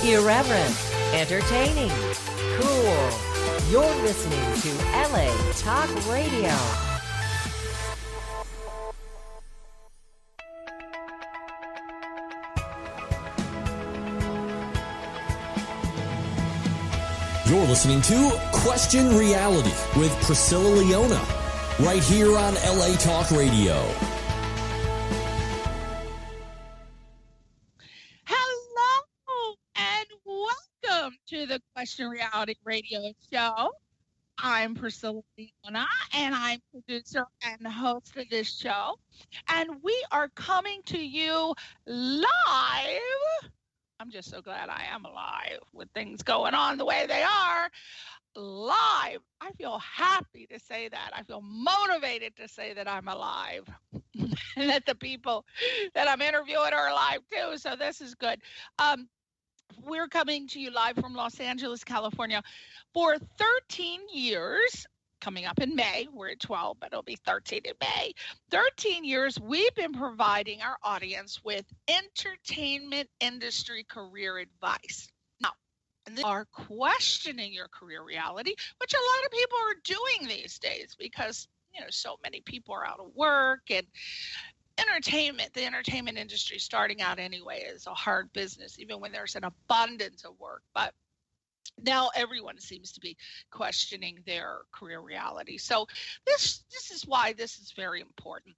Irreverent, entertaining, cool. You're listening to LA Talk Radio. You're listening to Question Reality with Priscilla Leona, right here on LA Talk Radio. Hello and welcome to the Question Reality Radio Show. I'm Priscilla Leona, and I'm producer and host of this show. And we are coming to you live. I'm just so glad I am alive with things going on the way they are. Live. I feel happy to say that. I feel motivated to say that I'm alive and that the people that I'm interviewing are alive too. So this is good. We're coming to you live from Los Angeles, California for 13 years. Coming up in May, we're at 12, but it'll be 13 in May. 13 years, we've been providing our audience with entertainment industry career advice. Now, they are questioning your career reality, which a lot of people are doing these days because, so many people are out of work, and the entertainment industry starting out anyway is a hard business, even when there's an abundance of work. But now everyone seems to be questioning their career reality. So this is why this is very important.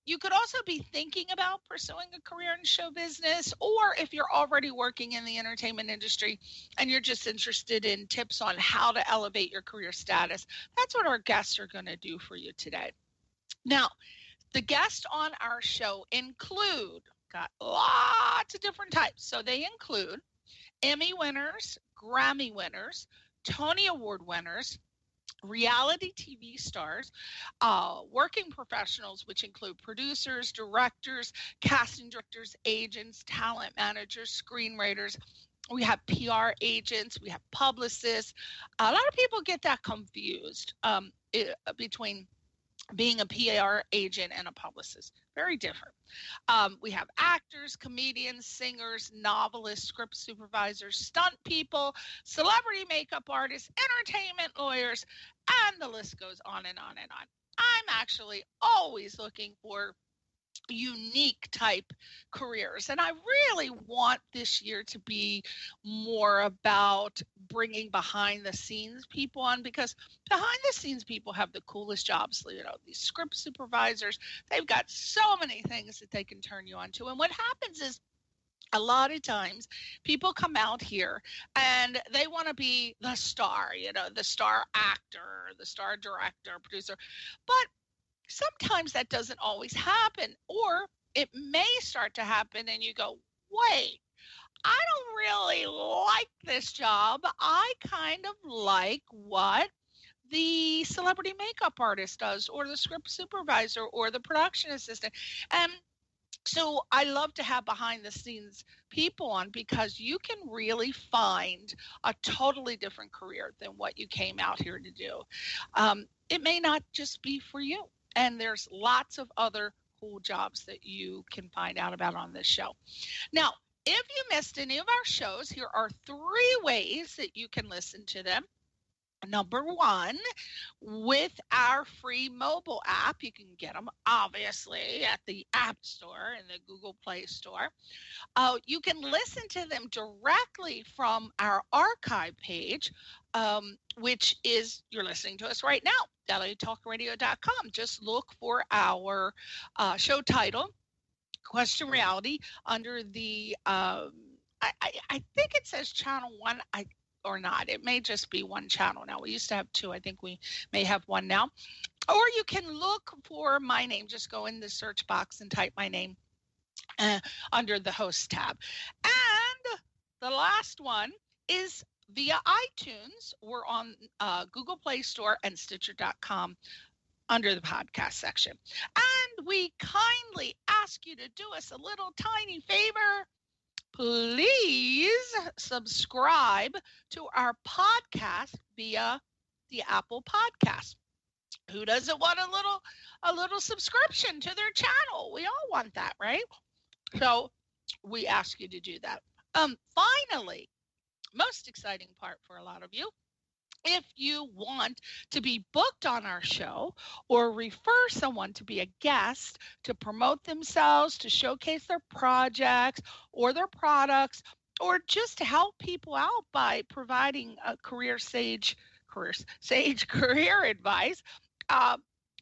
You could also be thinking about pursuing a career in show business, or if you're already working in the entertainment industry and you're just interested in tips on how to elevate your career status, that's what our guests are going to do for you today. Now, the guests on our show got lots of different types. So they include Emmy winners, Grammy winners, Tony Award winners, reality TV stars, working professionals, which include producers, directors, casting directors, agents, talent managers, screenwriters. We have PR agents, we have publicists. A lot of people get that confused between being a PR agent and a publicist. Very different. We have actors, comedians, singers, novelists, script supervisors, stunt people, celebrity makeup artists, entertainment lawyers, and the list goes on and on and on. I'm actually always looking for unique type careers, and I really want this year to be more about bringing behind the scenes people on, because behind the scenes people have the coolest jobs. These script supervisors, they've got so many things that they can turn you on to. And what happens is, a lot of times people come out here and they want to be the star, the star actor, the star director, producer, but sometimes that doesn't always happen, or it may start to happen and you go, wait, I don't really like this job. I kind of like what the celebrity makeup artist does, or the script supervisor, or the production assistant. And so I love to have behind the scenes people on, because you can really find a totally different career than what you came out here to do. It may not just be for you. And there's lots of other cool jobs that you can find out about on this show. Now, if you missed any of our shows, here are 3 ways that you can listen to them. Number 1, with our free mobile app. You can get them, obviously, at the App Store and the Google Play Store. You can listen to them directly from our archive page, which is, you're listening to us right now, LATalkRadio.com. Just look for our show title, Question Reality, under the, I think it says Channel 1, or not. It may just be one channel now. We used to have 2. I think we may have 1 now. Or you can look for my name. Just go in the search box and type my name under the host tab. And the last one is via iTunes. We're on Google Play Store and Stitcher.com under the podcast section. And we kindly ask you to do us a little tiny favor. Please subscribe to our podcast via the Apple Podcast. Who doesn't want a little subscription to their channel? We all want that, right? So we ask you to do that. Finally, most exciting part for a lot of you, if you want to be booked on our show or refer someone to be a guest to promote themselves, to showcase their projects or their products, or just to help people out by providing a career advice,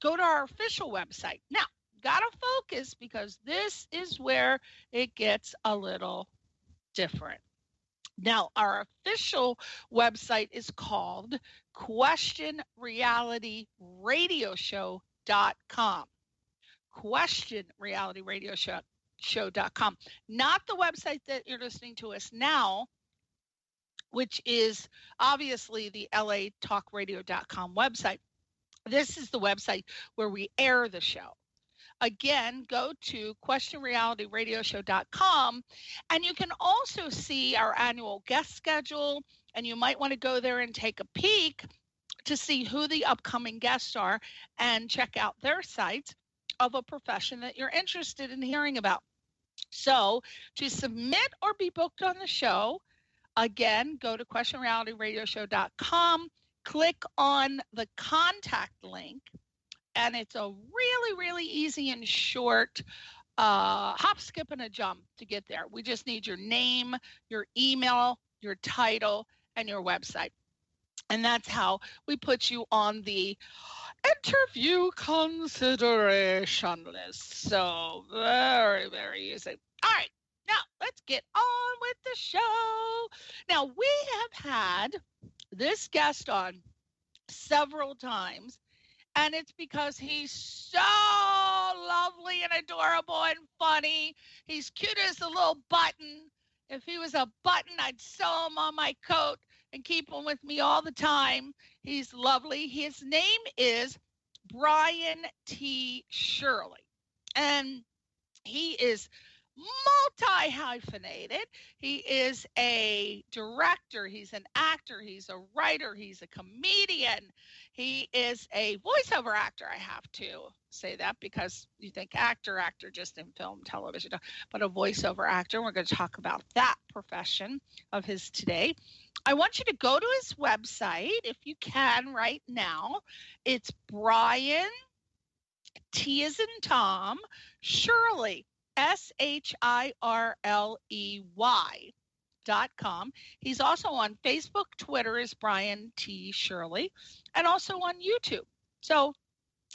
go to our official website. Now, gotta focus because this is where it gets a little different. Now, our official website is called questionrealityradioshow.com. Questionrealityradioshow.com. Not the website that you're listening to us now, which is obviously the latalkradio.com website. This is the website where we air the show. Again, go to questionrealityradioshow.com, and you can also see our annual guest schedule, and you might want to go there and take a peek to see who the upcoming guests are and check out their sites of a profession that you're interested in hearing about. So to submit or be booked on the show, again, go to questionrealityradioshow.com, click on the contact link, and it's a really, really easy and short hop, skip, and a jump to get there. We just need your name, your email, your title, and your website. And that's how we put you on the interview consideration list. So very, very easy. All right, now let's get on with the show. Now, we have had this guest on several times, and it's because he's so lovely and adorable and funny. He's cute as a little button. If he was a button, I'd sew him on my coat and keep him with me all the time. He's lovely. His name is Brian T. Shirley, and he is multi-hyphenated. He is a director, he's an actor, he's a writer, he's a comedian, he is a voiceover actor. I have to say that because you think actor just in film, television, but a voiceover actor. We're going to talk about that profession of his today. I want you to go to his website if you can right now. It's Brian T as in Tom, Shirley, SHIRLEY.com. He's also on Facebook, Twitter is Brian T. Shirley, and also on YouTube. So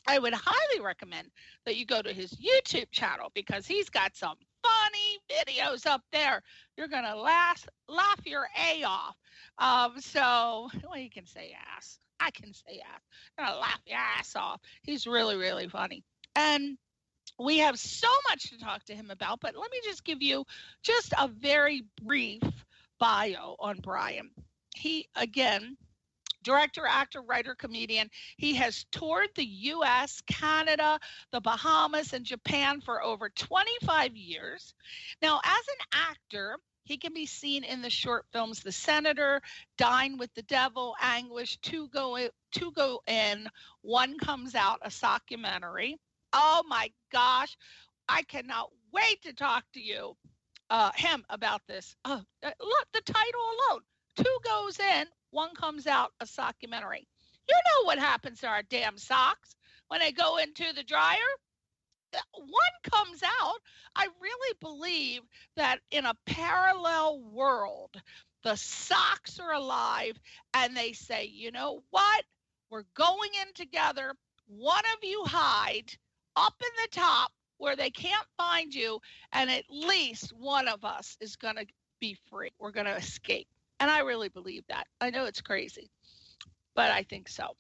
I would highly recommend that you go to his YouTube channel because he's got some funny videos up there. You're going to laugh your A off. Well, you can say ass. I can say ass. You're going to laugh your ass off. He's really, really funny. And we have so much to talk to him about, but let me just give you just a very brief bio on Brian. He, again, director, actor, writer, comedian. He has toured the U.S., Canada, the Bahamas, and Japan for over 25 years. Now, as an actor, he can be seen in the short films The Senator, Dine with the Devil, Anguish, Two Go In, One Comes Out, a documentary. Oh my gosh, I cannot wait to talk to him about this. Look, the title alone, Two Goes In, One Comes Out, a documentary. You know what happens to our damn socks when they go into the dryer? One comes out. I really believe that in a parallel world, the socks are alive and they say, you know what? We're going in together. One of you hide up in the top where they can't find you, and at least one of us is going to be free. We're going to escape. And I really believe that. I know it's crazy, but I think so.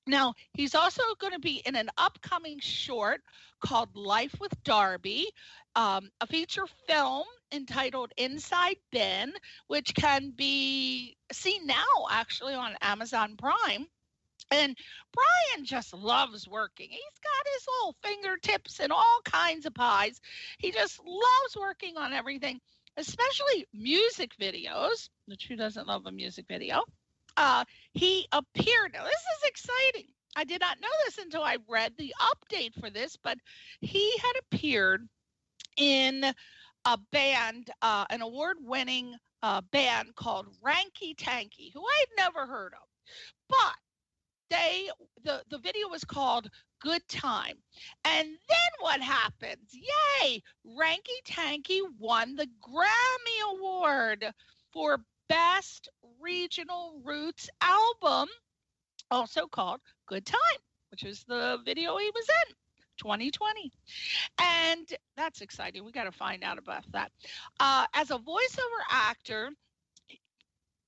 Now, he's also going to be in an upcoming short called Life with Darby, a feature film entitled Inside Bin, which can be seen now actually on Amazon Prime. And Brian just loves working. He's got his little fingertips in all kinds of pies. He just loves working on everything, especially music videos, which who doesn't love a music video? He appeared. Now, this is exciting. I did not know this until I read the update for this, but he had appeared in a band, an award-winning band called Ranky Tanky, who I had never heard of. But the video was called Good Time. And then what happens? Yay! Ranky Tanky won the Grammy Award for Best Regional Roots Album, also called Good Time, which was the video he was in, 2020. And that's exciting. We got to find out about that. As a voiceover actor,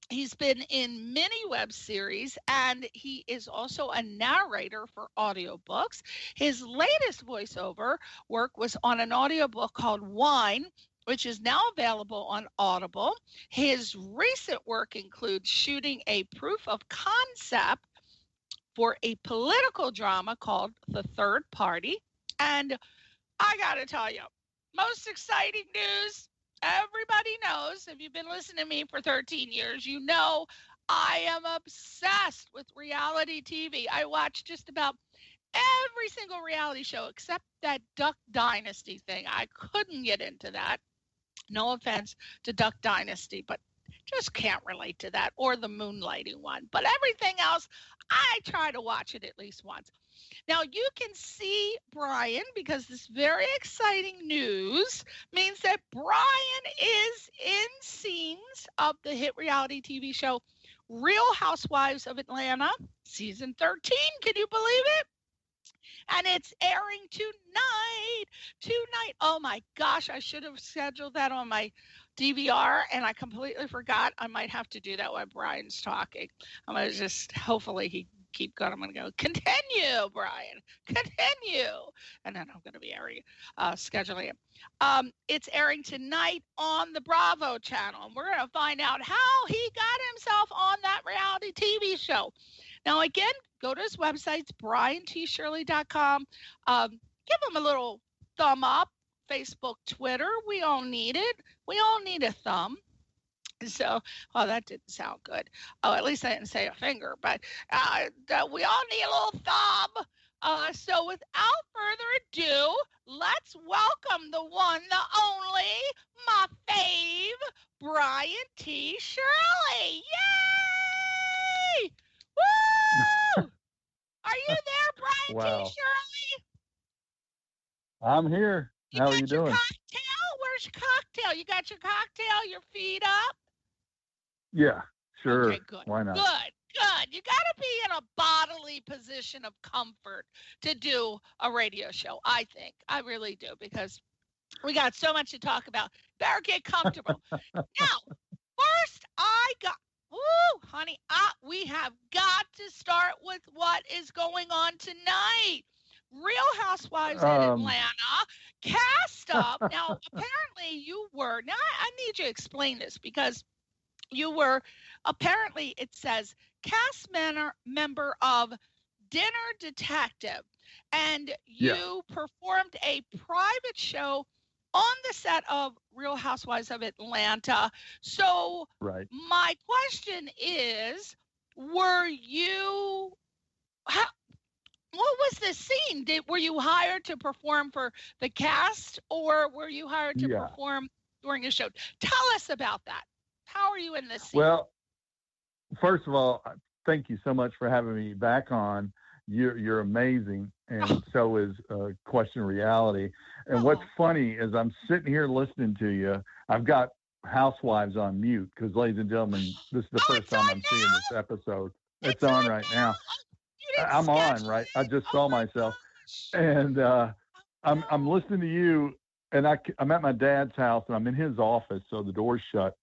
he's been in many web series, and he is also a narrator for audiobooks. His latest voiceover work was on an audiobook called Wine, which is now available on Audible. His recent work includes shooting a proof of concept for a political drama called The Third Party. And I got to tell you, most exciting news. Everybody knows, if you've been listening to me for 13 years, you know I am obsessed with reality TV. I watch just about every single reality show except that Duck Dynasty thing. I couldn't get into that. No offense to Duck Dynasty, but just can't relate to that, or the moonlighting one. But everything else, I try to watch it at least once. Now, you can see Brian, because this very exciting news means that Brian is in scenes of the hit reality TV show Real Housewives of Atlanta, season 13. Can you believe it? And it's airing tonight. Oh my gosh, I should have scheduled that on my DVR, and I completely forgot. I might have to do that while Brian's talking. I'm going to just, hopefully he keep going. I'm going to go, continue, Brian, continue. And then I'm going to be scheduling it. It's airing tonight on the Bravo channel. And we're going to find out how he got himself on that reality TV show. Now, again, go to his website, briantshirley.com. Give him a little thumb up, Facebook, Twitter. We all need it. We all need a thumb. So, well, that didn't sound good. Oh, at least I didn't say a finger, but we all need a little thumb. So without further ado, let's welcome the one, the only, my fave, Brian T. Shirley. Yay! Woo! Are you there, Brian Wow. T. Shirley? I'm here. How are you doing? Cocktail? Where's your cocktail? You got your cocktail, your feet up? Yeah, sure. Okay, good. Why not? Good. You got to be in a bodily position of comfort to do a radio show, I think. I really do, because we got so much to talk about. Better get comfortable. Now, first honey, we have got to start with what is going on tonight. Real Housewives in Atlanta, cast up. Now, apparently you were, now I need you to explain this, because you were, apparently it says, cast member of Dinner Detective, and you performed a private show on the set of Real Housewives of Atlanta. So Right. My question is, what was the scene? Were you hired to perform for the cast, or were you hired to perform during a show? Tell us about that. How are you in this scene? Well, first of all, thank you so much for having me back on. You're amazing, and so is Question Reality. And what's funny is I'm sitting here listening to you. I've got Housewives on mute because, ladies and gentlemen, this is the first time I'm seeing this episode. It's on right now. I'm on, right? I just saw myself. And I'm listening to you, and I'm at my dad's house, and I'm in his office, so the door's shut.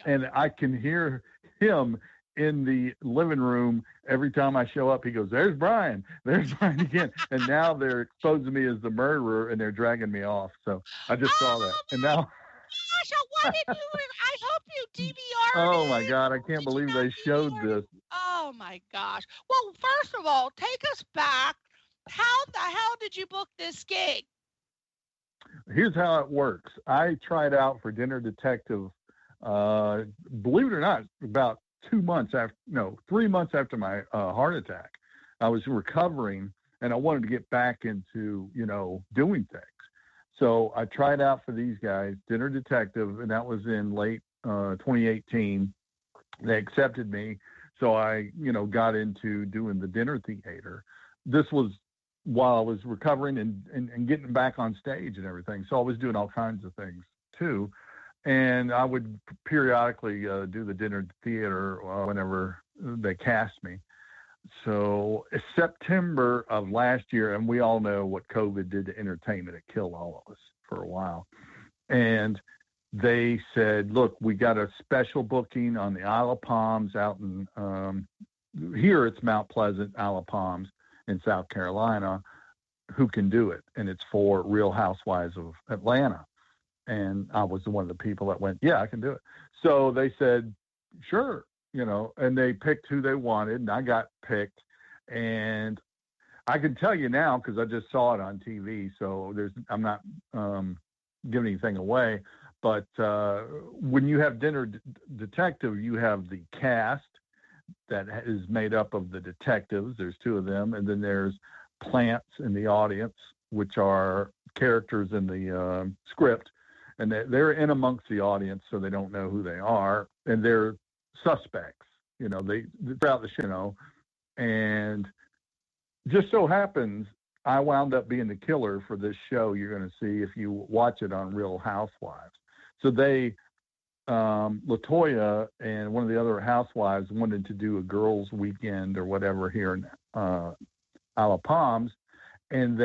And I can hear him in the living room every time I show up. He goes, there's Brian again. And now they're exposing me as the murderer, and they're dragging me off. So I just saw that. And now... Gosh, why did I hope you DVR'd Oh, my God. I can't believe they showed this. Oh, my gosh. Well, first of all, take us back. How the hell did you book this gig? Here's how it works. I tried out for Dinner Detective, believe it or not, about 3 months after my heart attack. I was recovering, and I wanted to get back into, doing things. So I tried out for these guys, Dinner Detective, and that was in late 2018. They accepted me. So I, got into doing the dinner theater. This was while I was recovering and getting back on stage and everything. So I was doing all kinds of things too. And I would periodically do the dinner theater whenever they cast me. So September of last year, and we all know what COVID did to entertainment. It killed all of us for a while. And they said, look, we got a special booking on the Isle of Palms out in, here it's Mount Pleasant, Isle of Palms in South Carolina. Who can do it? And it's for Real Housewives of Atlanta. And I was one of the people that went, yeah, I can do it. So they said, sure, and they picked who they wanted, and I got picked. And I can tell you now, because I just saw it on TV, so I'm not giving anything away. But when you have Dinner Detective, you have the cast that is made up of the detectives. There's two of them. And then there's plants in the audience, which are characters in the script. And they're in amongst the audience, so they don't know who they are. And they're suspects, they throughout the show. And just so happens, I wound up being the killer for this show you're going to see if you watch it on Real Housewives. So they, LaToya and one of the other housewives wanted to do a girls' weekend or whatever here in Isle of Palms. And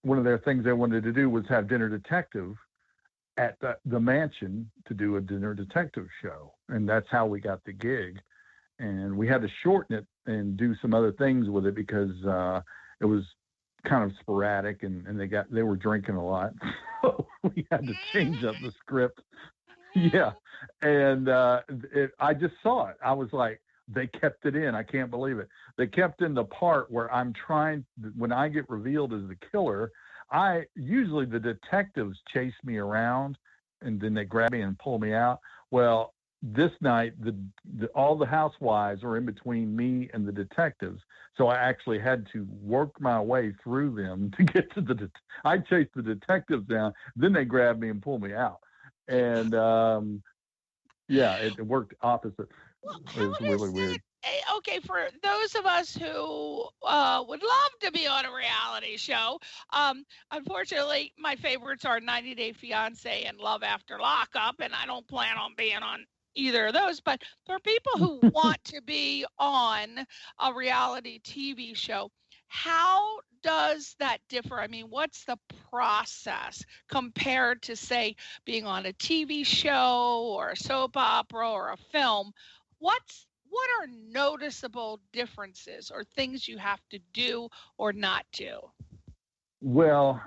one of their things they wanted to do was have Dinner Detective at the mansion to do a Dinner Detective show. And that's how we got the gig. And we had to shorten it and do some other things with it because it was kind of sporadic and they were drinking a lot. So we had to change up the script. Yeah. And I just saw it. I was like, they kept it in. I can't believe it. They kept in the part where when I get revealed as the killer, usually the detectives chase me around and then they grab me and pull me out. Well, this night, all the housewives are in between me and the detectives. So I actually had to work my way through them to get to I chased the detectives down, then they grabbed me and pulled me out. And it worked opposite. It was really weird. Okay, for those of us who would love to be on a reality show, unfortunately, my favorites are 90 Day Fiancé and Love After Lockup, and I don't plan on being on either of those. But for people who want to be on a reality TV show, how does that differ? I mean, what's the process compared to, say, being on a TV show or a soap opera or a film? What are noticeable differences or things you have to do or not do? Well,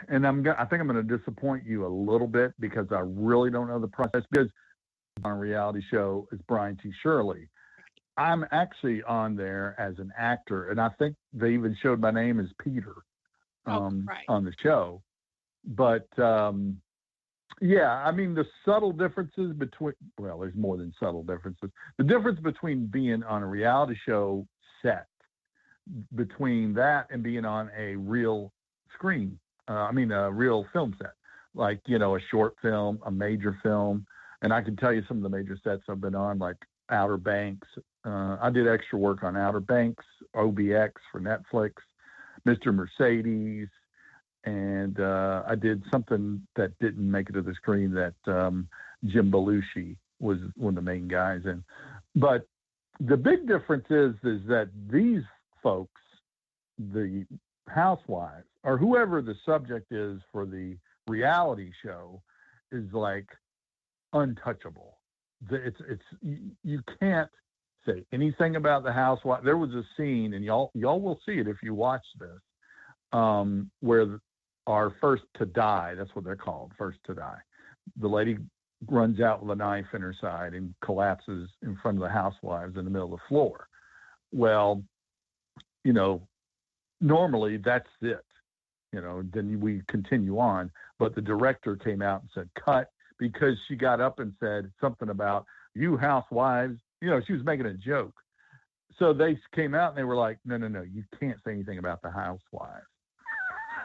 and I think I'm going to disappoint you a little bit because I really don't know the process. Because on a reality show is Brian T. Shirley. I'm actually on there as an actor, and I think they even showed my name as Peter on the show. But I mean, the subtle differences there's more than subtle differences. The difference between being on a reality show set, between that and being on a real screen, a real film set, like, a short film, a major film. And I can tell you some of the major sets I've been on, like Outer Banks. I did extra work on Outer Banks, OBX for Netflix, Mr. Mercedes. And I did something that didn't make it to the screen that Jim Belushi was one of the main guys in. But the big difference is that these folks, the housewives, or whoever the subject is for the reality show, is like untouchable. You can't say anything about the housewife. There was a scene, and y'all will see it if you watch this, where our first to die, that's what they're called, first to die. The lady runs out with a knife in her side and collapses in front of the housewives in the middle of the floor. Well, normally that's it. Then we continue on. But the director came out and said, cut, because she got up and said something about, you housewives, she was making a joke. So they came out and they were like, no, you can't say anything about the housewives.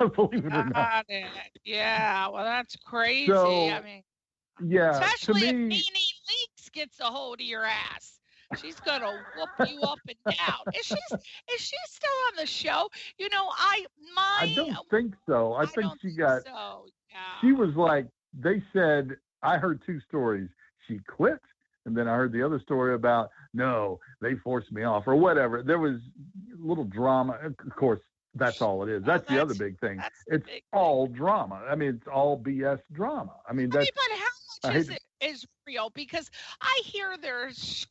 believe it or not. Got it. Yeah, well, that's crazy. So, I mean, yeah, to especially if me, Nene Leakes gets a hold of your ass. She's gonna whoop you up and down. Is she still on the show? You know, I don't think so. I think don't she think got, so. Yeah. she was like, they said, I heard two stories. She quit, and then I heard the other story about, no, they forced me off, or whatever. There was a little drama. Of course, that's all it is. That's the other big thing. It's all drama. I mean, it's all BS drama. I mean, but how much is real? Because I hear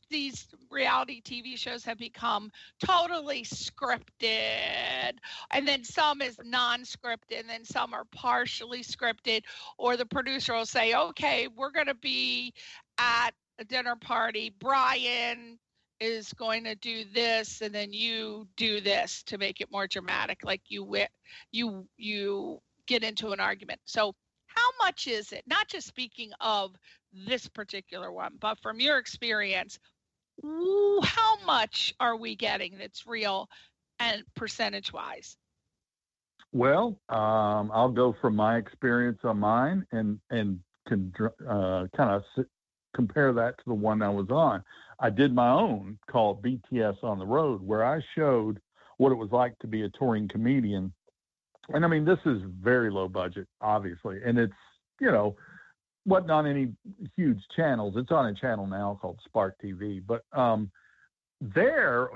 these reality TV shows have become totally scripted, and then some is non-scripted, and then some are partially scripted, or the producer will say, okay, we're going to be at a dinner party. Brian is going to do this, and then you do this to make it more dramatic, like you get into an argument. So how much is it, not just speaking of this particular one, but from your experience, how much are we getting that's real and percentage wise? Well, I'll go from my experience on mine and can kind of compare that to the one I was on. I did my own called BTS on the Road, where I showed what it was like to be a touring comedian. And I mean, this is very low budget, obviously. And it's, you know, wasn't on any huge channels. It's on a channel now called Spark TV. But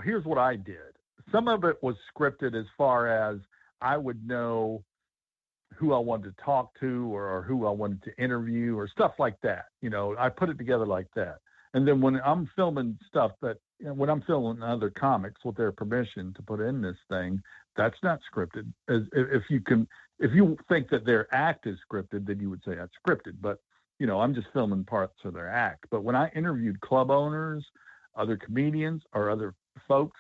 here's what I did. Some of it was scripted as far as I would know who I wanted to talk to or who I wanted to interview or stuff like that. You know, I put it together like that. And then when I'm filming stuff when I'm filming other comics with their permission to put in this thing, that's not scripted. If you think that their act is scripted, then you would say that's scripted. But, you know, I'm just filming parts of their act. But when I interviewed club owners, other comedians, or other folks,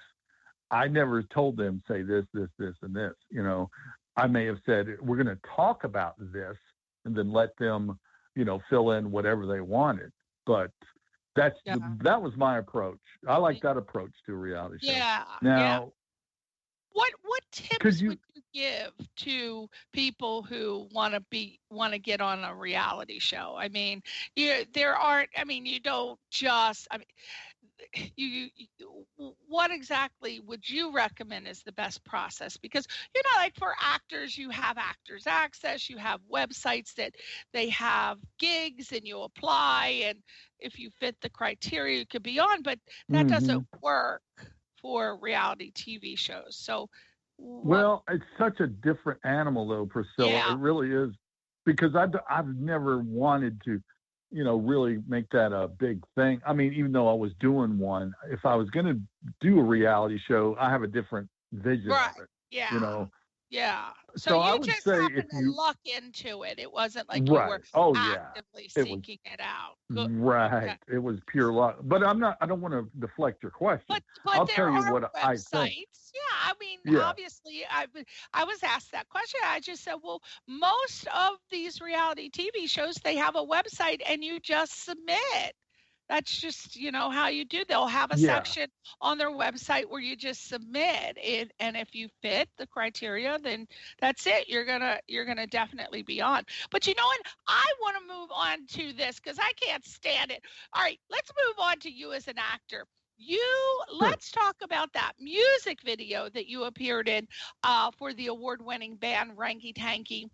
I never told them, say this, this, this, and this. You know, I may have said, we're going to talk about this, and then let them, you know, fill in whatever they wanted. But that was my approach. I like that approach to a reality show. Yeah. Now, what tips would you give to people who want to get on a reality show? I mean, you don't just. I mean, what exactly would you recommend is the best process? Because, you know, like for actors, you have Actors Access, you have websites that they have gigs and you apply, and if you fit the criteria, you could be on, but that doesn't work for reality TV shows. So, well, it's such a different animal, though, Priscilla. Yeah. It really is, because I've never wanted to, you know, really make that a big thing. I mean, even though I was doing one, if I was going to do a reality show, I have a different vision of it. Yeah. You know. Yeah. So I you would just say happened if to luck into it. It wasn't like you were actively seeking it out. Right. Okay. It was pure luck. But I don't want to deflect your question. But I'll there tell you are what I think. Yeah, I mean, obviously, I was asked that question. I just said, well, most of these reality TV shows, they have a website and you just submit. That's just, you know, how you do. They'll have a section on their website where you just submit it, and if you fit the criteria, then that's it. You're gonna definitely be on. But you know what? I want to move on to this because I can't stand it. All right, let's move on to you as an actor. Let's talk about that music video that you appeared in for the award-winning band Ranky Tanky.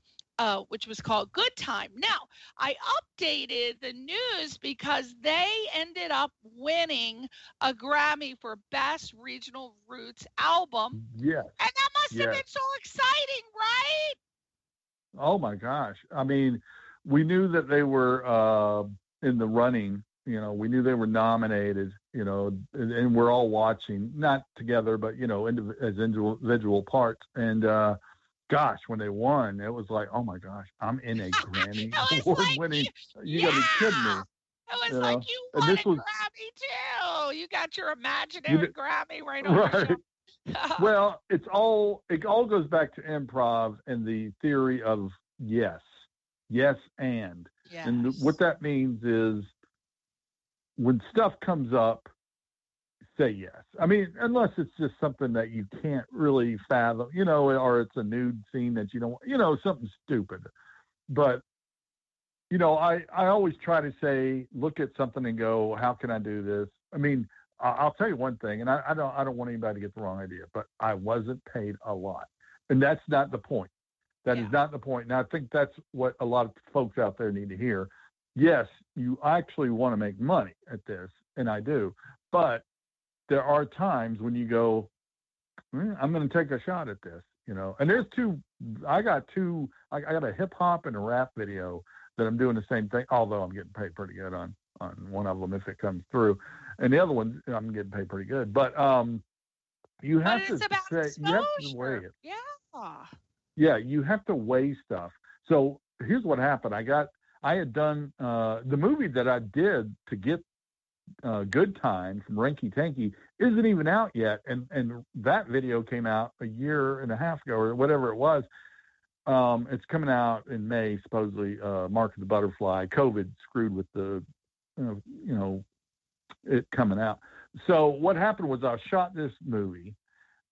Which was called Good Time. Now, I updated the news because they ended up winning a Grammy for Best Regional Roots Album. Yes. And that must have been so exciting, right? Oh, my gosh. I mean, we knew that they were in the running. You know, we knew they were nominated, you know, and we're all watching, not together, but, you know, as individual parts. And, gosh, when they won, it was like, oh my gosh, I'm in a Grammy award-winning. You gotta be kidding me. It was like you won a Grammy too. You got your imaginary Grammy right on your show. Well, it all goes back to improv and the theory of yes, and what that means is when stuff comes up, say yes. I mean, unless it's just something that you can't really fathom, you know, or it's a nude scene that you don't, you know, something stupid. But, you know, I always try to say, look at something and go, how can I do this? I mean, I'll tell you one thing, and I don't want anybody to get the wrong idea, but I wasn't paid a lot. And that's not the point. That is not the point. And I think that's what a lot of folks out there need to hear. Yes, you actually want to make money at this, and I do. But there are times when you go, I'm going to take a shot at this, you know. And there's I got a hip hop and a rap video that I'm doing the same thing, although I'm getting paid pretty good on one of them if it comes through. And the other one, I'm getting paid pretty good. But you have to say, you have to weigh it. Yeah. Yeah, you have to weigh stuff. So here's what happened. I had done the movie that I did to get Good Time from Rinky Tanky isn't even out yet. And that video came out a year and a half ago or whatever it was. It's coming out in May, supposedly, Mark of the Butterfly. COVID screwed with the, you know, it coming out. So what happened was I shot this movie.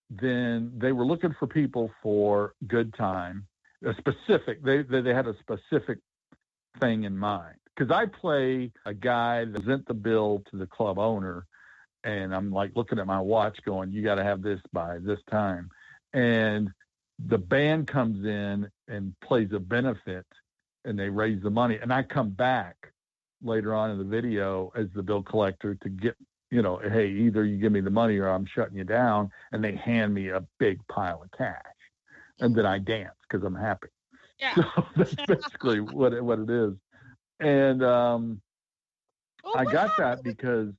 Then they were looking for people for Good Time, a specific, they had a specific thing in mind. Because I play a guy that sent the bill to the club owner, and I'm like looking at my watch going, you got to have this by this time. And the band comes in and plays a benefit, and they raise the money. And I come back later on in the video as the bill collector to get, you know, hey, either you give me the money or I'm shutting you down. And they hand me a big pile of cash. And then I dance because I'm happy. Yeah. So that's basically what it is. And I got that because.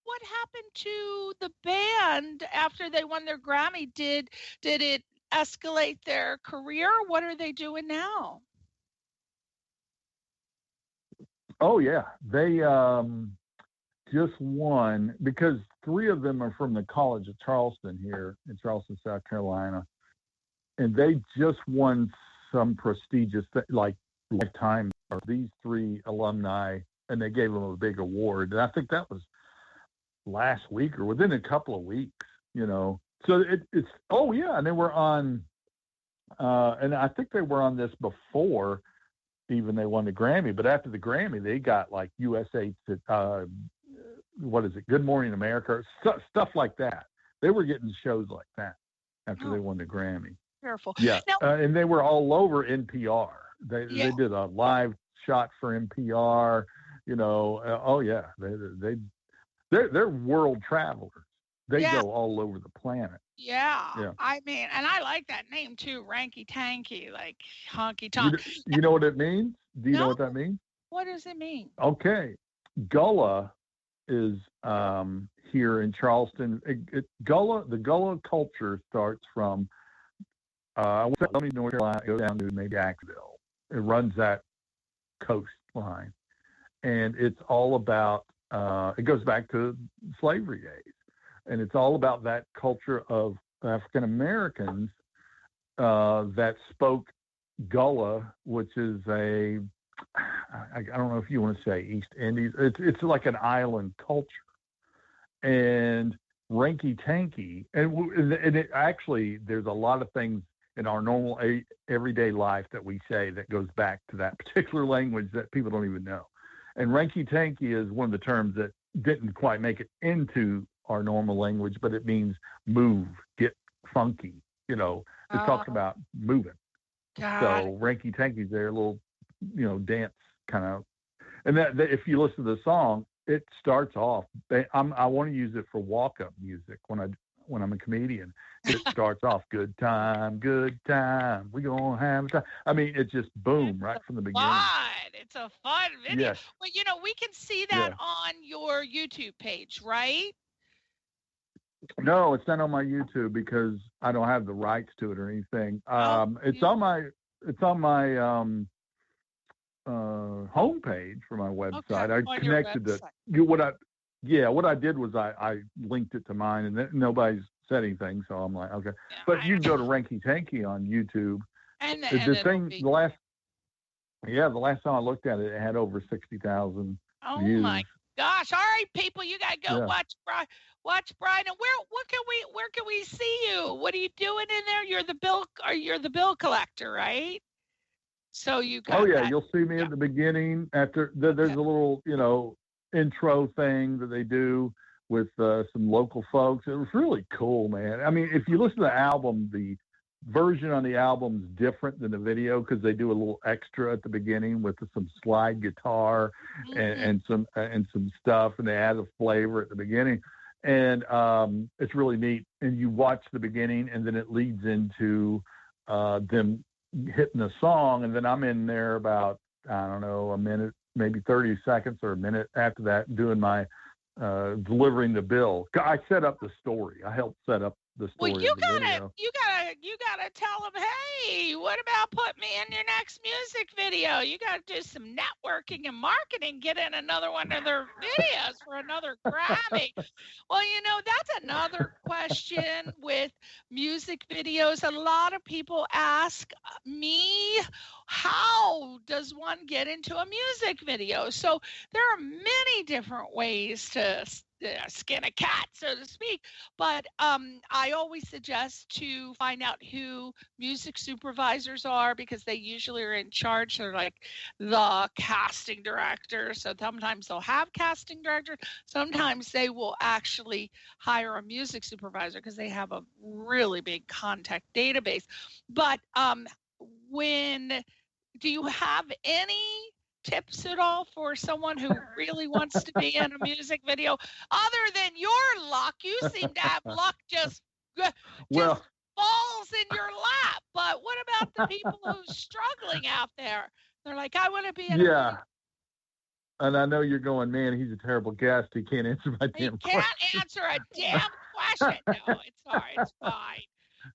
What happened to the band after they won their Grammy? Did it escalate their career? What are they doing now? Oh, yeah. They just won because 3 of them are from the College of Charleston here in Charleston, South Carolina. And they just won some prestigious, like Lifetime, or these 3 alumni, and they gave them a big award. And I think that was last week or within a couple of weeks, you know. So it's, oh, yeah. And they were on, and I think they were on this before even they won the Grammy. But after the Grammy, they got like USA, what is it, Good Morning America, stuff like that. They were getting shows like that after they won the Grammy. Careful. Yeah, now, and they were all over NPR. They did a live shot for NPR. You know, oh yeah, they're world travelers. They go all over the planet. Yeah, I mean, and I like that name too, Ranky Tanky, like honky tonk. You know what it means? Do you know what that means? What does it mean? Okay, Gullah is here in Charleston. The Gullah culture starts from North Carolina, go down to maybe Jacksonville. It runs that coastline, and it's all about. It goes back to slavery days, and it's all about that culture of African Americans that spoke Gullah, which is I don't know if you want to say East Indies. It's like an island culture, and Rinky Tanky, and it actually there's a lot of things in our normal everyday life that we say that goes back to that particular language that people don't even know. And Rinky Tanky is one of the terms that didn't quite make it into our normal language, but it means move, get funky. You know, it talks about moving. So Rinky Tanky's there, a little, you know, dance kind of. And that if you listen to the song, it starts off. I want to use it for walk-up music when I'm a comedian. It starts off, good time, we gonna have time. I mean, it's just boom right from the beginning. It's a fun video. Yes. Well, you know, we can see that on your YouTube page, right? No, it's not on my YouTube because I don't have the rights to it or anything. It's on my homepage for my website. Okay, I connected it. What I did was I linked it to mine, and nobody's said anything, so I'm like, okay. Yeah, but you can go to Rinky Tanky on YouTube. And the last time I looked at it, it had over 60,000 views. My gosh! All right, people, you gotta go Yeah. watch Brian. And where can we see you? What are you doing in there? You're the bill collector, right? So you got Oh yeah, that. you'll see me at the beginning. After there's a little, intro thing that they do with some local folks. It was really cool, man. I mean, if you listen to the album, the version on the album is different than the video because they do a little extra at the beginning with some slide guitar and some stuff, and they add a flavor at the beginning, and it's really neat. And you watch the beginning, and then it leads into them hitting the song, and then I'm in there about, I don't know, a minute, maybe 30 seconds or a minute after that, doing my delivering the bill. I set up the story. I helped set up the story. Well, you gotta tell them, hey, what about putting me in your next music video? You gotta do some networking and marketing, get in another one of their videos for another Grammy. Well, that's another question with music videos. A lot of people ask me, how does one get into a music video? So there are many different ways to skin a cat, so to speak. But I always suggest to find out who music supervisors are, because they usually are in charge. They're like the casting director. So sometimes they'll have casting directors. Sometimes they will actually hire a music supervisor because they have a really big contact database. But do you have any tips at all for someone who really wants to be in a music video, other than your luck? You seem to have luck just falls in your lap. But what about the people who's struggling out there? They're like, I want to be in a movie. And I know you're going, man, he's a terrible guest. He can't answer my damn question. He can't answer a damn question. No, it's all right. It's fine.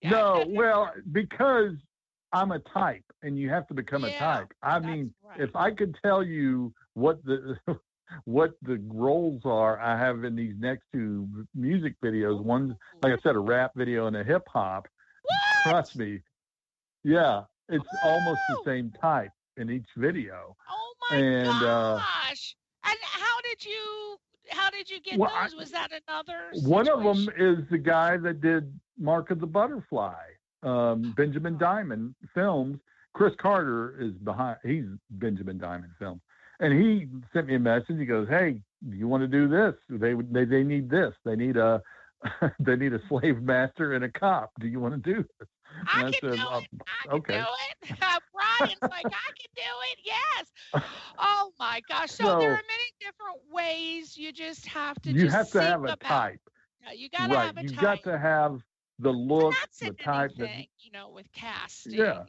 Yeah, no, well, because I'm a type, and you have to become a type. I mean, right. If I could tell you what the roles are I have in these next two music videos, one, like I said, a rap video and a hip hop. Trust me, it's almost the same type in each video. Oh my gosh! And how did you get those? Was that another situation? One of them is the guy that did Mark of the Butterfly. Benjamin Diamond Films. Chris Carter is behind. He's Benjamin Diamond Films, and he sent me a message. He goes, "Hey, do you want to do this? They need this. They need a slave master and a cop. Do you want to do this?" And I can do it. I can do it. Brian's like, I can do it. Yes. Oh my gosh. So there are many different ways. You just have to. You have to have a type. Yeah, you got to have a type. You got to have the look, the type that, with casting. Yeah.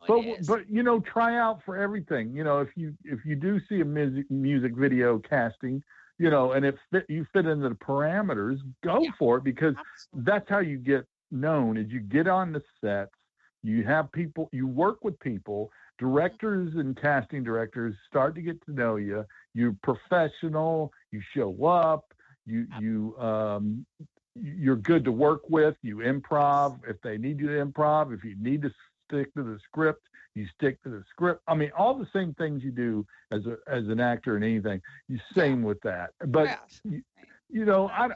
But try out for everything. If you do see a music video casting, and you fit into the parameters, go for it, because that's how you get known. Is you get on the sets, you have people, you work with people, directors and casting directors start to get to know you. You're professional. You show up. You're good to work with. You improv if they need you to improv. If you need to stick to the script, you stick to the script. I mean, all the same things you do as an actor in anything. You same with that. But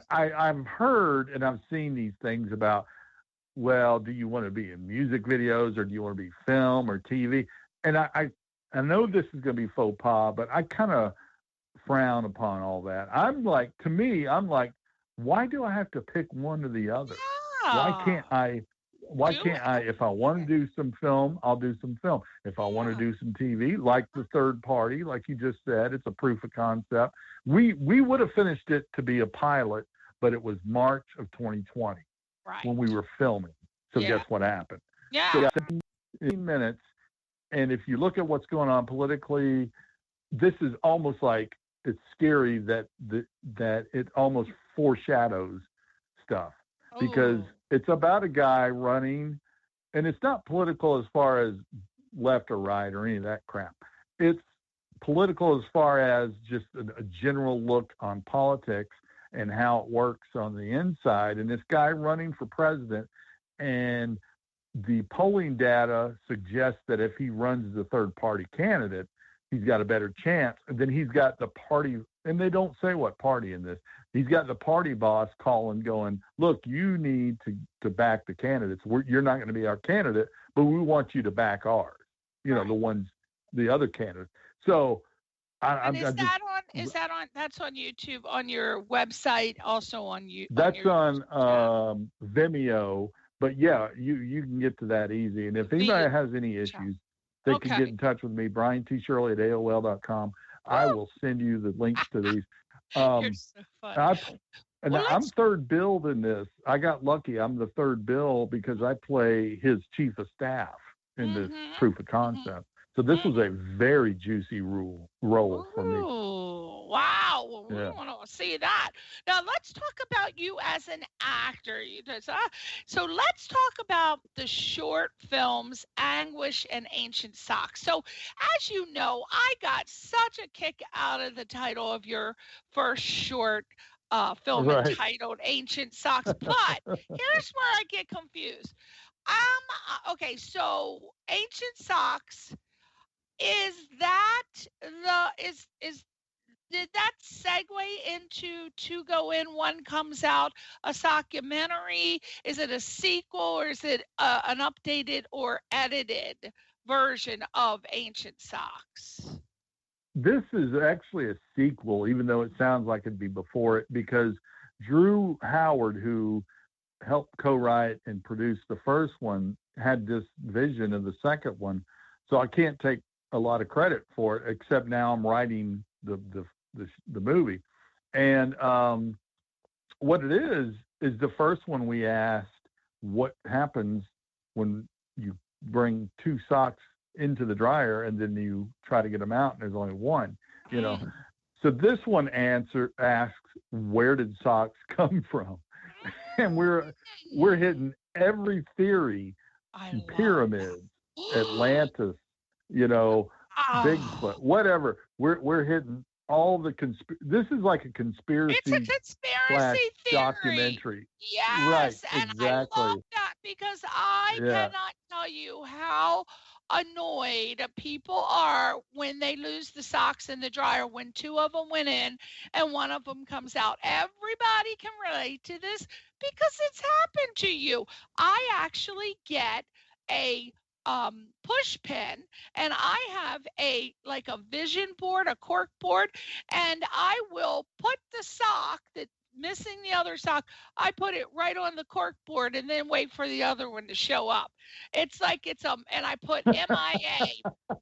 I've heard and I've seen these things about, well, do you want to be in music videos or do you want to be film or TV? And I know this is going to be faux pas, but I kind of frown upon all that. I'm like, why do I have to pick one or the other? Why can't I? If I want to do some film, I'll do some film. If I want to do some TV, like the third party, like you just said, it's a proof of concept. We would have finished it to be a pilot, but it was March of 2020 when we were filming. So guess what happened? Yeah. So 15 minutes. And if you look at what's going on politically, this is almost like, it's scary that it almost foreshadows stuff, because it's about a guy running, and it's not political as far as left or right or any of that crap. It's political as far as just a general look on politics and how it works on the inside. And this guy running for president, and the polling data suggests that if he runs as a third party candidate, he's got a better chance. And then he's got the party and they don't say what party in this. He's got the party boss calling, going, "Look, you need to back the candidates. You're not going to be our candidate, but we want you to back ours. You know, the other candidates." So, that's on YouTube, on your website, also on you. That's on Vimeo. But yeah, you can get to that easy. And if anybody has any issues, they can get in touch with me, BrianTShirley@AOL.com. I will send you the links to these. You're so fun. I'm third billed in this. I got lucky. I'm the third bill because I play his chief of staff in this proof of concept. So this was a very juicy role for me. Oh, wow. We want to see that. Now, let's talk about you as an actor. So let's talk about the short films, Anguish and Ancient Socks. So as you know, I got such a kick out of the title of your first short film entitled Ancient Socks. But here's where I get confused. Okay, so Ancient Socks, did that segue into Two Go In, One Comes Out, a documentary? Is it a sequel, or is it an updated or edited version of Ancient Socks? This is actually a sequel, even though it sounds like it'd be before it, because Drew Howard, who helped co-write and produce the first one, had this vision of the second one. So I can't take a lot of credit for it, except now I'm writing the movie. And what it is the first one we asked what happens when you bring two socks into the dryer and then you try to get them out and there's only one, you know. So this one asks, where did socks come from? And we're hitting every theory, pyramids, Atlantis, you know, Bigfoot, whatever. We're hitting all the this is like a conspiracy. It's a conspiracy theory. Documentary. Yes, right, and exactly. I love that because I cannot tell you how annoyed people are when they lose the socks in the dryer, when two of them went in and one of them comes out. Everybody can relate to this because it's happened to you. I actually get a push pin, and I have a vision board, a cork board, and I will put the sock that missing the other sock, I put it right on the cork board and then wait for the other one to show up. It's like and I put MIA.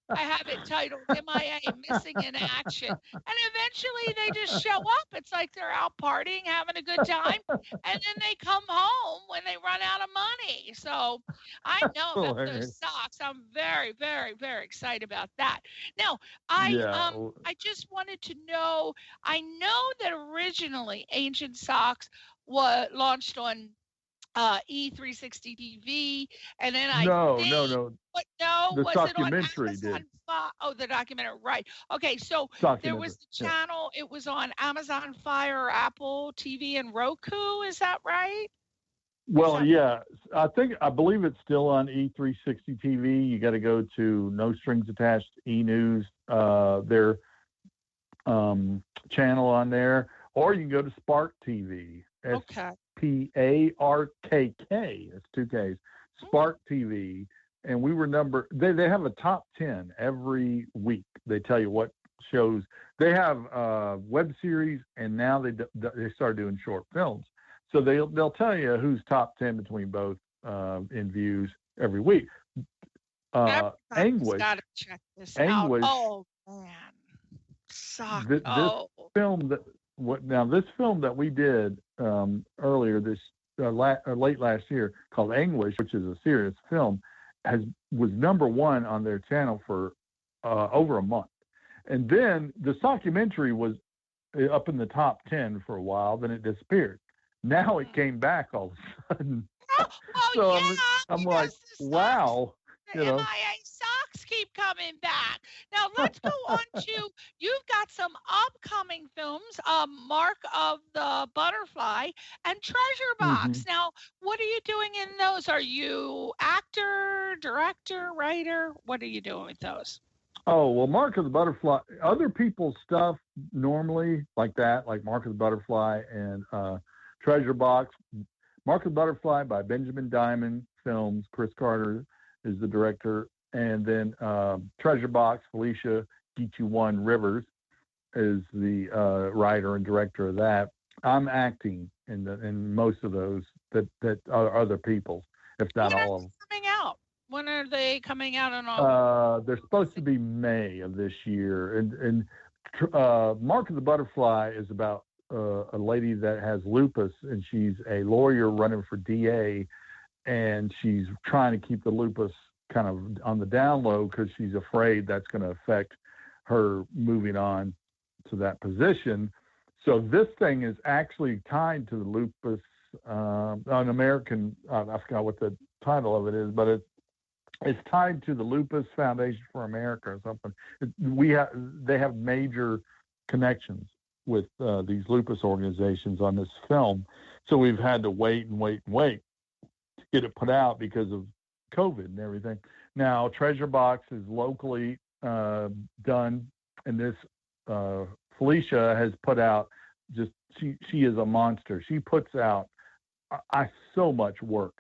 I have it titled MIA, Missing in Action. And eventually they just show up. It's like they're out partying, having a good time, and then they come home when they run out of money. So I know about those socks. I'm very, very, very excited about that. Now, I just wanted to know, I know that originally Ancient Socks was launched on E360 TV, and then No. The was documentary it on did. The documentary, right? Okay, so there was the channel. It was on Amazon Fire, Apple TV, and Roku. Is that right? Well, I believe it's still on E360 TV. You got to go to No Strings Attached E-News, their channel on there, or you can go to Spark TV. SPARKK. It's 2 Ks. Spark TV, and we were They have a top 10 every week. They tell you what shows they have. Web series, and now they start doing short films. So they'll tell you who's top 10 between both in views every week. Anguish. Gotta check this Anguish. Out. Oh man, This film this film that we did earlier late last year, called Anguish, which is a serious film, was #1 on their channel for over a month. And then the documentary was up in the top 10 for a while, then it disappeared. Now it came back all of a sudden. So I'm like, wow. The MIA socks keep coming back. Now let's go on to, you've got some upcoming films, Mark of the Butterfly and Treasure Box. Now, what are you doing in those? Are you actor, director, writer? What are you doing with those? Oh, well, Mark of the Butterfly, other people's stuff normally like that, like Mark of the Butterfly and Treasure Box. Mark of the Butterfly by Benjamin Diamond Films. Chris Carter is the director. And then Treasure Box, Felicia Geechee-One Rivers is the writer and director of that. I'm acting in most of those that are other people's, if not all of them. Coming out? When are they coming out on all? They're supposed to be May of this year. And Mark of the Butterfly is about a lady that has lupus, and she's a lawyer running for DA, and she's trying to keep the lupus kind of on the down low because she's afraid that's going to affect her moving on to that position. So this thing is actually tied to the lupus, an American, I forgot what the title of it is, but it's tied to the Lupus Foundation for America or something. They have major connections with these lupus organizations on this film. So we've had to wait to get it put out because of COVID and everything. Now, Treasure Box is locally done, and this Felicia has put out she is a monster. She puts out so much work.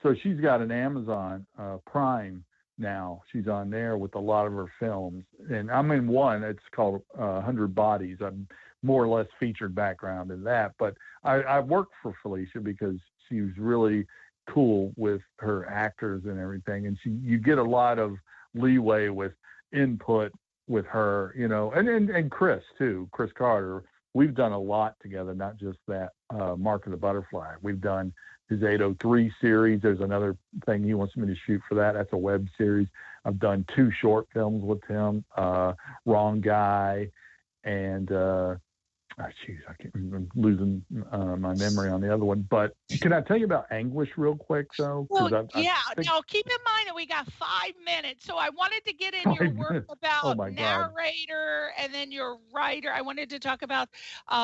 So she's got an Amazon Prime now. She's on there with a lot of her films. And I'm in one. It's called 100 Bodies. I'm more or less featured background in that. But I worked for Felicia because she was really cool with her actors and everything. And you get a lot of leeway with input with her, and Chris too, Chris Carter. We've done a lot together, not just that Mark of the Butterfly. We've done his 803 series. There's another thing he wants me to shoot for that. That's a web series. I've done 2 short films with him, Wrong Guy, and I'm losing my memory on the other one. But can I tell you about Anguish real quick, though? Well, Now, keep in mind that we got 5 minutes. So I wanted to get in your work about narrator and then your writer. I wanted to talk about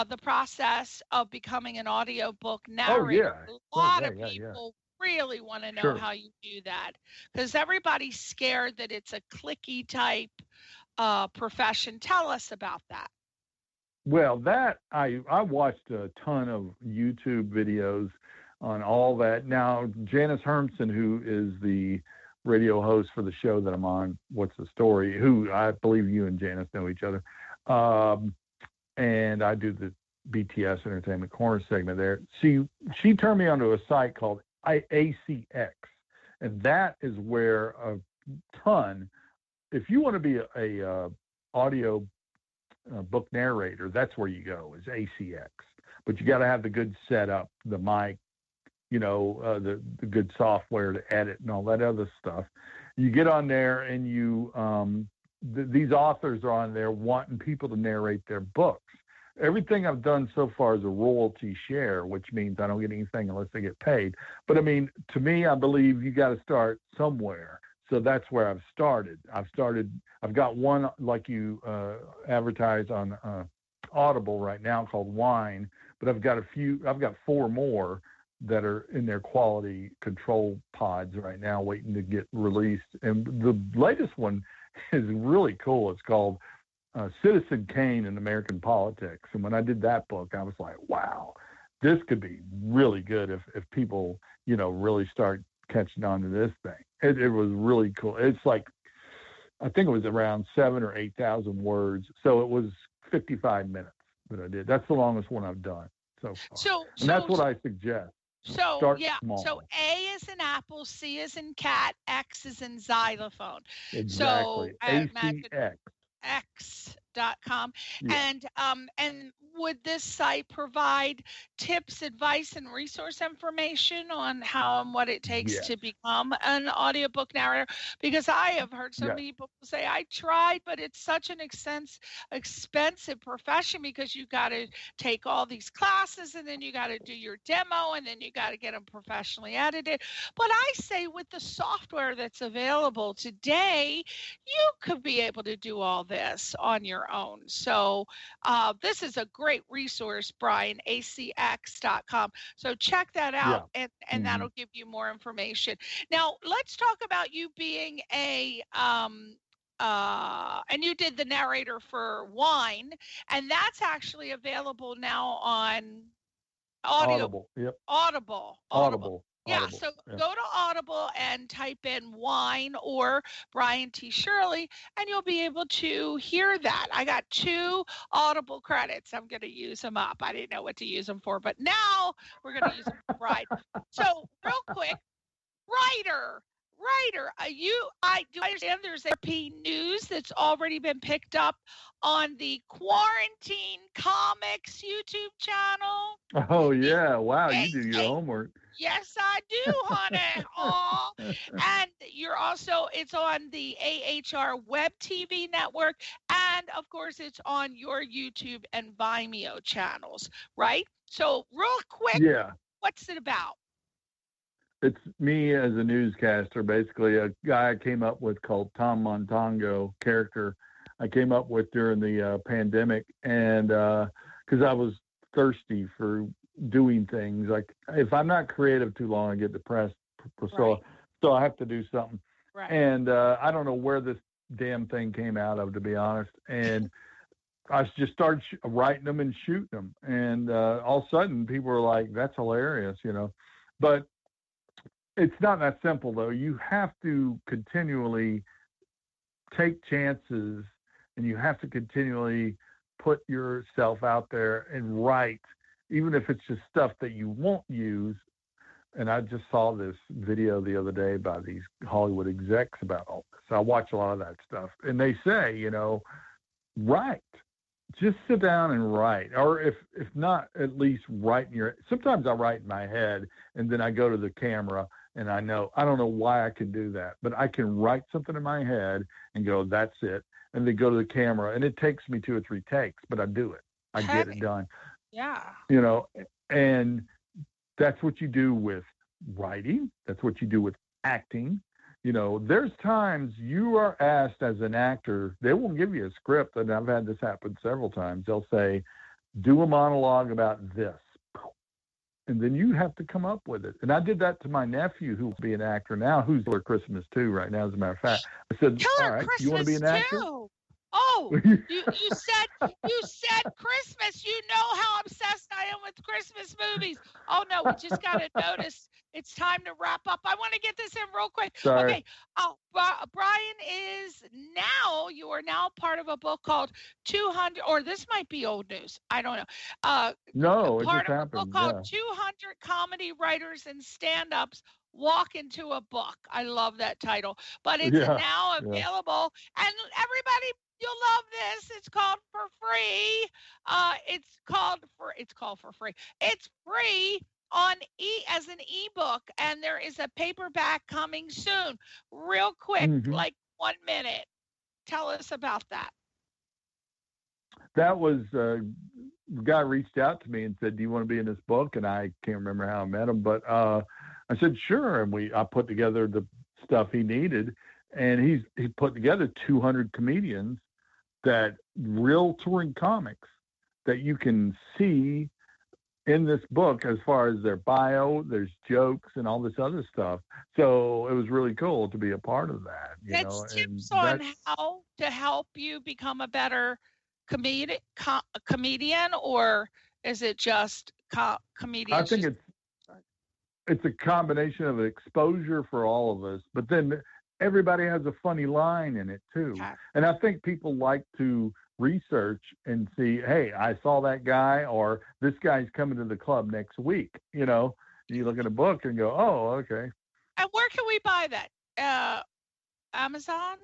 the process of becoming an audiobook narrator. A lot of people really want to know how you do that because everybody's scared that it's a clicky type profession. Tell us about that. Well, that I watched a ton of YouTube videos on all that. Now, Janice Hermson, who is the radio host for the show that I'm on, What's the Story, who I believe you and Janice know each other, and I do the BTS Entertainment Corner segment there. She turned me onto a site called ACX, and that is where a ton, if you want to be a audio book narrator, that's where you go, is ACX. But you got to have the good setup, the mic, the good software to edit and all that other stuff. You get on there and these authors are on there wanting people to narrate their books. Everything I've done so far is a royalty share, which means I don't get anything unless they get paid. But I mean, to me, I believe you got to start somewhere. So that's where I've started. I've got one like you advertise on Audible right now called Wine, but I've got 4 more that are in their quality control pods right now waiting to get released. And the latest one is really cool. It's called Citizen Kane in American Politics. And when I did that book, I was like, wow, this could be really good if people, really start catching on to this thing. It was really cool. It's like, I think it was around 7,000 or 8,000 words. So it was 55 minutes that I did. That's the longest one I've done so far. And that's what I suggest. Start small. So A is in apple, C is in cat, X is in xylophone. Exactly. So ACX. X.com. Yeah. And would this site provide tips, advice, and resource information on how and what it takes to become an audiobook narrator? Because I have heard so many people say, I tried, but it's such an expensive profession because you got to take all these classes and then you got to do your demo and then you got to get them professionally edited. But I say with the software that's available today, you could be able to do all this on your own. So this is a great resource, Brian, acx.com. So check that out and that'll give you more information. Now, let's talk about you being a and you did the narrator for Wine, and that's actually available now on Audible. Yep. Audible. Yeah, Audible. so Yeah. go to Audible and type in Wine or Brian T. Shirley, and you'll be able to hear that. I got 2 Audible credits. I'm going to use them up. I didn't know what to use them for, but now we're going to use them for Bride. So real quick, writer. I do understand there's AP news that's already been picked up on the Quarantine Comics YouTube channel. Oh yeah! Wow, you do your homework. Yes, I do, honey. Aw. And it's on the AHR Web TV network, and of course, it's on your YouTube and Vimeo channels, right? So, real quick, what's it about? It's me as a newscaster, basically a guy I came up with called Tom Montongo character. I came up with during the pandemic, and because I was thirsty for doing things. Like if I'm not creative too long, I get depressed, Priscilla. Right. So I have to do something. Right. And I don't know where this damn thing came out of, to be honest. And I just started writing them and shooting them, and all of a sudden people were like, "That's hilarious," But it's not that simple, though. You have to continually take chances, and you have to continually put yourself out there and write, even if it's just stuff that you won't use. And I just saw this video the other day by these Hollywood execs about all this. I watch a lot of that stuff. And they say, write. Just sit down and write. Or if not, at least write sometimes I write in my head, and then I go to the camera. And I don't know why I can do that, but I can write something in my head and go, that's it. And then go to the camera, and it takes me 2 or 3 takes, but I do it. I get it done. Yeah. And that's what you do with writing. That's what you do with acting. There's times you are asked as an actor, they won't give you a script. And I've had this happen several times. They'll say, do a monologue about this. And then you have to come up with it. And I did that to my nephew, who will be an actor now, who's Killer Christmas too right now, as a matter of fact. I said, all right, you want to be an actor? Too. Oh, you said Christmas. You know how obsessed I am with Christmas movies. Oh no, we just got to notice it's time to wrap up. I want to get this in real quick. Sorry. Okay. Brian you are now part of a book called 200, or this might be old news. I don't know. No, it part just of happened. A book called 200 Comedy Writers and Stand-Ups Walk into a Book. I love that title, but it's now available, and everybody, you'll love this. It's called for free. It's called for free. It's free on as an ebook, and there is a paperback coming soon. Real quick, like 1 minute. Tell us about that. That was the guy reached out to me and said, "Do you want to be in this book?" And I can't remember how I met him, but I said, "Sure." And I put together the stuff he needed, and he put together 200 comedians, that real touring comics that you can see in this book as far as their bio, there's jokes and all this other stuff. So it was really cool to be a part of that. That's tips on how to help you become a better comedian, or is it just comedians? I think it's a combination of exposure for all of us, but then everybody has a funny line in it too. Okay. And I think people like to research and see, hey, I saw that guy, or this guy's coming to the club next week. You look at a book and go, oh, okay. And where can we buy that? Amazon?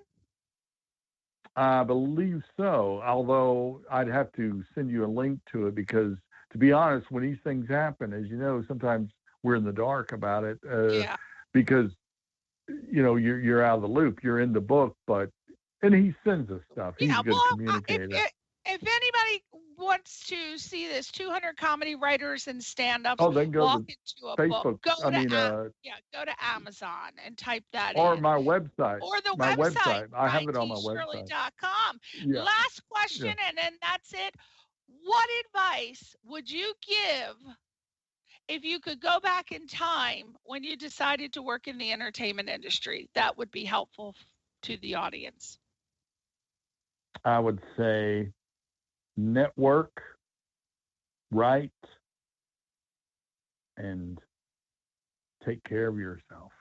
I believe so, although I'd have to send you a link to it, because to be honest, when these things happen, as you know, sometimes we're in the dark about it, because you're out of the loop. You're in the book, and he sends us stuff. He's a good communicator. If anybody wants to see this, 200 comedy writers and stand-ups they can go walk to into a Facebook. book. Go to Amazon and type that or in. My website. Or the my website. I have it on my website. Shirley.com. Yeah. Last question, and then that's it. What advice would you give if you could go back in time when you decided to work in the entertainment industry? That would be helpful to the audience. I would say network right and take care of yourself.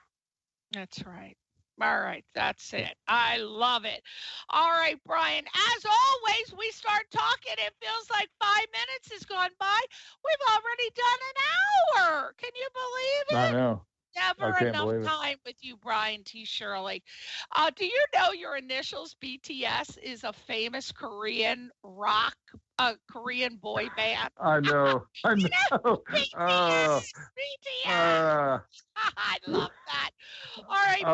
That's right. All right, that's it. I love it. All right, Brian, as always, we start talking. It feels like 5 minutes has gone by. We've already done an hour. Can you believe it? I know. Never I can't enough believe it. time with you, Brian T. Shirley. Do you know your initials, BTS, is a famous Korean rock, Korean boy band? I know. I know. BTS! BTS! I love that. All right,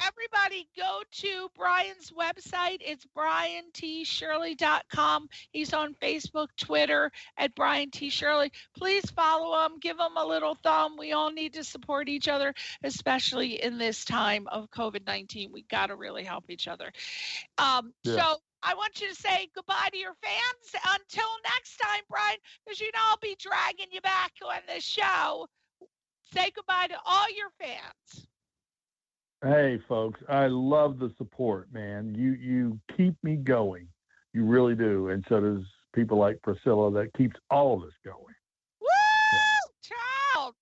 everybody go to Brian's website. It's briantshirley.com. He's on Facebook, Twitter at Brian T. Shirley. Please follow him. Give him a little thumb. We all need to support each other, especially in this time of COVID-19. We got to really help each other. So I want you to say goodbye to your fans. Until next time, Brian, because you know I'll be dragging you back on this show. Say goodbye to all your fans. Hey, folks, I love the support, man. You keep me going. You really do. And so does people like Priscilla that keeps all of us going. Woo! Child!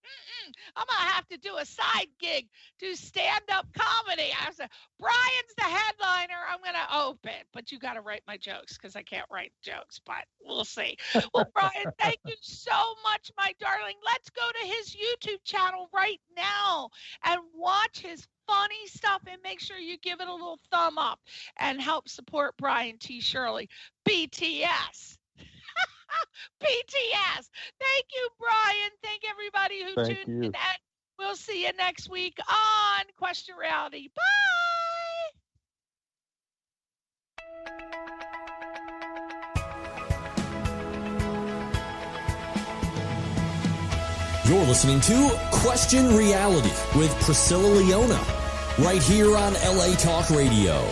I'm going to have to do a side gig, do stand-up comedy. I said, Brian's the headliner. I'm going to open. But you got to write my jokes because I can't write jokes, but we'll see. Well, Brian, thank you so much, my darling. Let's go to his YouTube channel right now and watch his funny stuff and make sure you give it a little thumb up and help support Brian T. Shirley. BTS. BTS. Thank you, Brian. Thank everybody who tuned in. And we'll see you next week on Question Reality. Bye. You're listening to Question Reality with Priscilla Leona, right here on LA Talk Radio.